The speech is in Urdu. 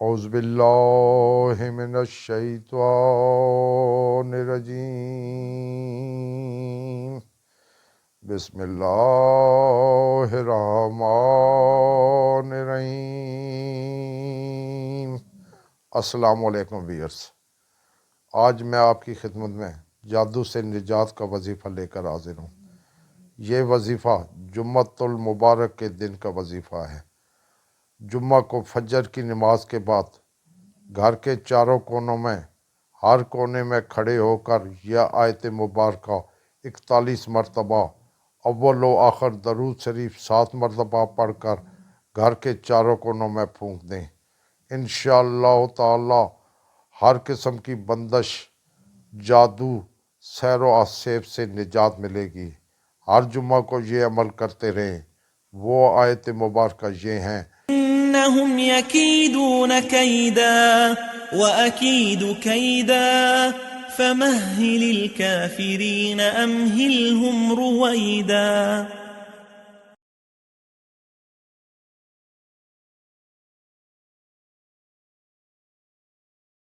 اعوذ باللہ من الشیطان الرجیم بسم اللہ الرحمن الرحیم۔ السلام علیکم ویئرس، آج میں آپ کی خدمت میں جادو سے نجات کا وظیفہ لے کر حاضر ہوں۔ یہ وظیفہ جمعۃ المبارک کے دن کا وظیفہ ہے۔ جمعہ کو فجر کی نماز کے بعد گھر کے چاروں کونوں میں ہر کونے میں کھڑے ہو کر یہ آیت مبارکہ 41 مرتبہ اول و آخر درود شریف 7 مرتبہ پڑھ کر گھر کے چاروں کونوں میں پھونک دیں۔ انشاءاللہ تعالی ہر قسم کی بندش، جادو، سحر و عصیب سے نجات ملے گی۔ ہر جمعہ کو یہ عمل کرتے رہیں۔ وہ آیت مبارکہ یہ ہیں: إنهم يكيدون كيدا وأكيد كيدا فمهل الكافرين أمهلهم رويدا